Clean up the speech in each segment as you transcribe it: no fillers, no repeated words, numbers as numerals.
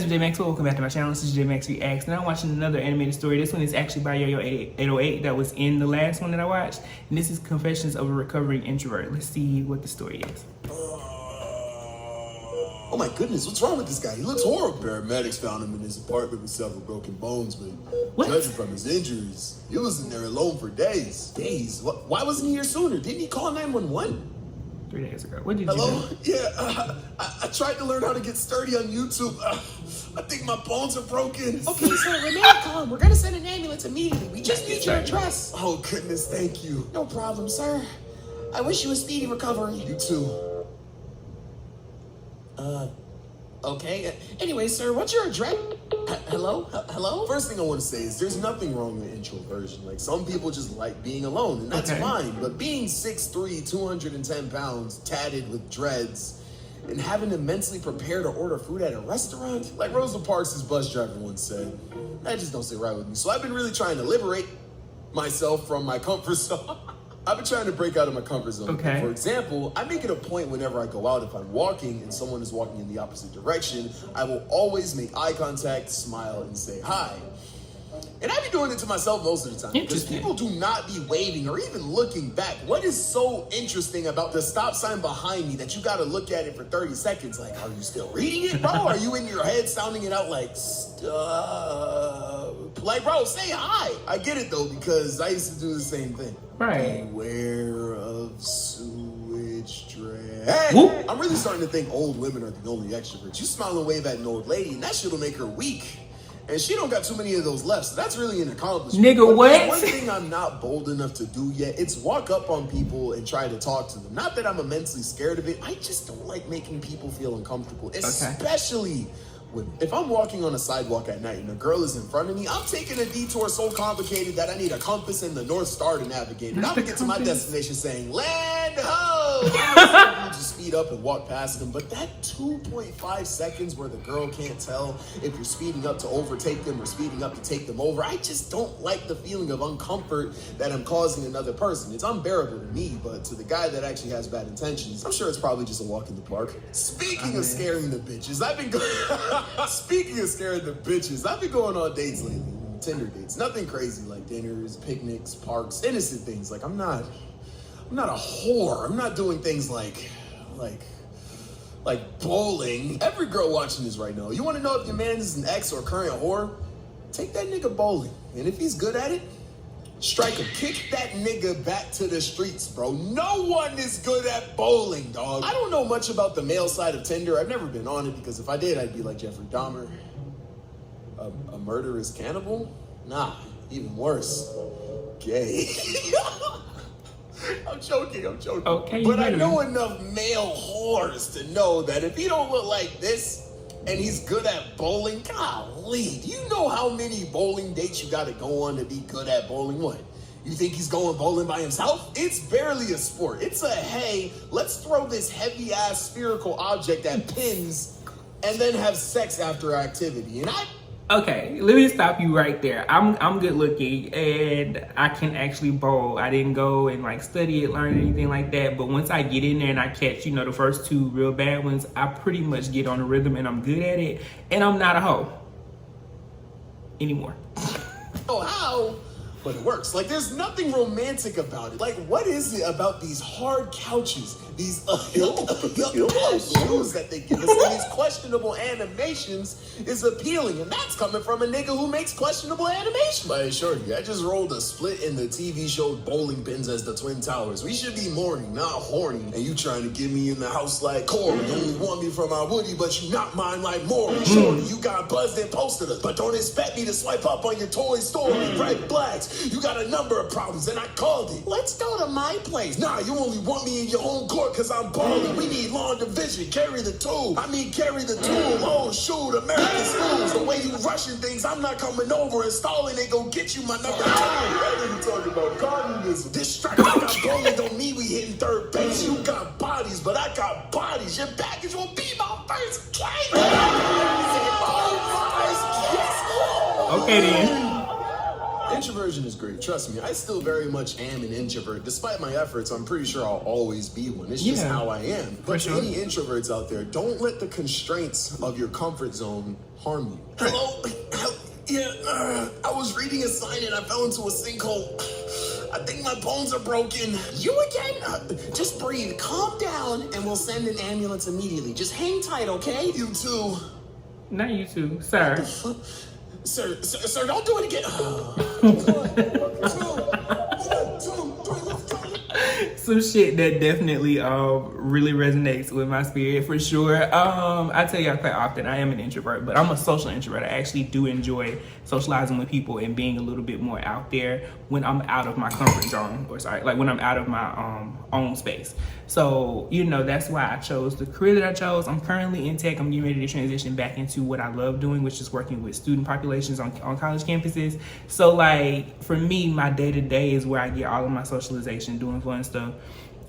J Maxwell. Welcome back to my channel. This is J Max Reacts, and I'm watching another animated story. This one is actually by Yoyo808 that was in the last one that I watched. And this is Confessions of a Recovering Introvert. Let's see what the story is. Oh my goodness, what's wrong with this guy? He looks horrible. Paramedics found him in his apartment with several broken bones, but judging from his injuries, he was in there alone for days. Days? Why wasn't he here sooner? Didn't he call 911? 3 days ago. What did you Hello? do? Yeah, I tried to learn how to get sturdy on YouTube. I think my bones are broken. Okay, sir, remain calm. We're gonna send an ambulance immediately. We just need your address. Oh goodness, thank you. No problem, sir. I wish you a speedy recovery. You too. Okay. Anyway, sir, what's your address? Hello? Hello? First thing I want to say is there's nothing wrong with introversion. Like, some people just like being alone, and that's fine. But being 6'3", 210 pounds, tatted with dreads, and having to mentally prepare to order food at a restaurant, like Rosa Parks' bus driver once said, that just don't sit right with me. So I've been really trying to liberate myself from my comfort zone. I've been trying to break out of my comfort zone. Okay. For example, I make it a point whenever I go out, if I'm walking and someone is walking in the opposite direction, I will always make eye contact, smile, and say hi. And I be doing it to myself most of the time because people do not be waving or even looking back. What is so interesting about the stop sign behind me that you gotta look at it for 30 seconds? Like, are you still reading it, bro? Are you in your head sounding it out like, stop? Like, bro, say hi. I get it though, because I used to do the same thing. Right. Beware of sewage drain. I'm really starting to think old women are the only extroverts. You smile and wave at an old lady, and that shit'll make her weak. And she don't got too many of those left, so that's really an accomplishment. Nigga, but what? One thing I'm not bold enough to do yet, it's walk up on people and try to talk to them. Not that I'm immensely scared of it, I just don't like making people feel uncomfortable, especially if I'm walking on a sidewalk at night and a girl is in front of me, I'm taking a detour so complicated that I need a compass and the North Star to navigate. And I'm gonna get to my destination saying, land ho! You just speed up and walk past them. But that 2.5 seconds where the girl can't tell if you're speeding up to overtake them or speeding up to take them over, I just don't like the feeling of uncomfort that I'm causing another person. It's unbearable to me, but to the guy that actually has bad intentions, I'm sure it's probably just a walk in the park. Speaking of scaring the bitches, I've been going... Speaking of scaring the bitches, I've been going on dates lately, Tinder dates. Nothing crazy like dinners, picnics, parks, innocent things. Like I'm not a whore. I'm not doing things like bowling. Every girl watching this right now, you want to know if your man is an ex or current whore? Take that nigga bowling, and if he's good at it, strike him. Kick that nigga back to the streets, bro. No one is good at bowling, dog. I don't know much about the male side of Tinder. I've never been on it because if I did, I'd be like Jeffrey Dahmer. A murderous cannibal? Nah, even worse. Gay. I'm joking. Okay, but I know enough male whores to know that if he don't look like this, and he's good at bowling, golly, do you know how many bowling dates you gotta go on to be good at bowling? What? You think he's going bowling by himself? It's barely a sport. It's a, hey, let's throw this heavy-ass spherical object at pins and then have sex after activity. And Okay, let me stop you right there. I'm good looking and I can actually bowl. I didn't go and like study it, learn anything like that. But once I get in there and I catch, you know, the first two real bad ones, I pretty much get on the rhythm and I'm good at it. And I'm not a hoe anymore. Oh, how? But it works. Like, there's nothing romantic about it. Like, what is it about these hard couches, these shoes that they give us, and these questionable animations is appealing? And that's coming from a nigga who makes questionable animation. I assure you, I just rolled a split in the TV show Bowling Pins as the Twin Towers. We should be mourning, not horny. And you trying to get me in the house like Corey. You only want me for my Woody, but you not mine like Maury. Shorty, you got buzzed and posted us, but don't expect me to swipe up on your Toy Story. Red flags. You got a number of problems, and I called it. Let's go to my place. Nah, you only want me in your home court because I'm balling. We need long division. Carry the tool. Carry the tool. Oh, shoot, American schools. The way you rushing things, I'm not coming over. Installing ain't gonna get you my number 2. That nigga talking about communism. This strike I got bowling don't mean we hitting third base. You got bodies, but I got bodies. Your package will be my first case. Okay then. Introversion is great. Trust me, I still very much am an introvert. Despite my efforts, I'm pretty sure I'll always be one. It's just how I am. But to any introverts out there, don't let the constraints of your comfort zone harm you. Hello? Yeah, I was reading a sign and I fell into a sinkhole. I think my bones are broken. You again? Just breathe, calm down, and we'll send an ambulance immediately. Just hang tight, okay? You too. Not you too, sir. Sir, don't do it again. Some shit that definitely really resonates with my spirit for sure. I tell y'all quite often I am an introvert, but I'm a social introvert. I actually do enjoy socializing with people and being a little bit more out there when I'm out of my comfort zone, like when I'm out of my own space. So, you know, that's why I chose the career that I chose. I'm currently in tech. I'm getting ready to transition back into what I love doing, which is working with student populations on college campuses. So like for me, my day-to-day is where I get all of my socialization, doing fun stuff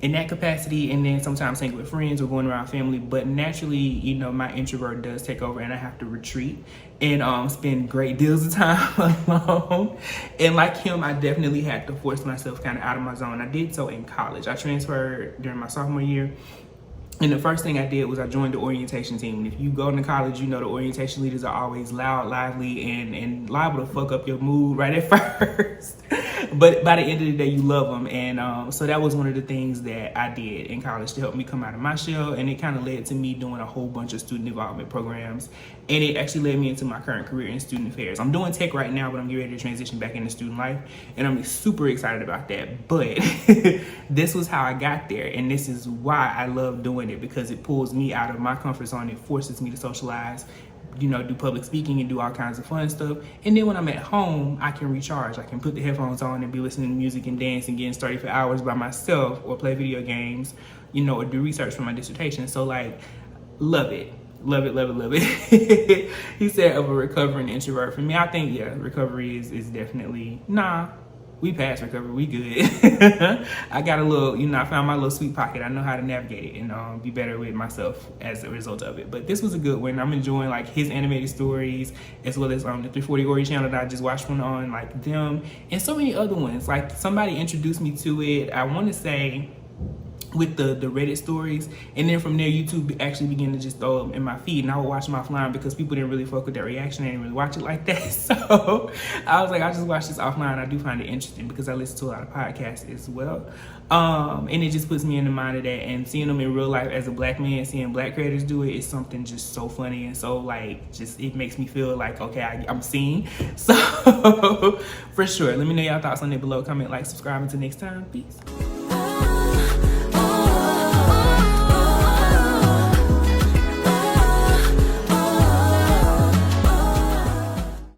in that capacity, and then sometimes hanging with friends or going around family. But naturally, you know, my introvert does take over and I have to retreat and spend great deals of time alone. And like him, I definitely had to force myself kind of out of my zone. I did so in college. I transferred during my sophomore year. And the first thing I did was I joined the orientation team. And if you go into college, you know the orientation leaders are always loud, lively, and liable to fuck up your mood right at first. But by the end of the day, you love them. And so that was one of the things that I did in college to help me come out of my shell. And it kind of led to me doing a whole bunch of student involvement programs. And it actually led me into my current career in student affairs. I'm doing tech right now, but I'm getting ready to transition back into student life. And I'm super excited about that. But this was how I got there. And this is why I love doing it, because it pulls me out of my comfort zone. It forces me to socialize, you know, do public speaking and do all kinds of fun stuff. And then when I'm at home, I can recharge. I can put the headphones on and be listening to music and dance and getting started for hours by myself, or play video games, you know, or do research for my dissertation. So like, love it. Love it, love it, love it. He said of a recovering introvert. For me, I think, yeah, recovery is definitely, we passed recovery, we good. I got a little, you know, I found my little sweet pocket. I know how to navigate it and be better with myself as a result of it. But this was a good one. I'm enjoying like his animated stories, as well as the 340 Ori channel that I just watched one on, like them, and so many other ones. Like somebody introduced me to it, I want to say, with the Reddit stories, and then from there YouTube actually began to just throw them in my feed, and I would watch them offline because people didn't really fuck with their reaction. They didn't really watch it like that. So I was like, I'll just watch this offline. I do find it interesting because I listen to a lot of podcasts as well, and it just puts me in the mind of that. And seeing them in real life as a black man, seeing black creators do it, is something just so funny, and so like just it makes me feel like, okay, I'm seen. So for sure, let me know y'all thoughts on it below. Comment, like, subscribe. Until next time, peace.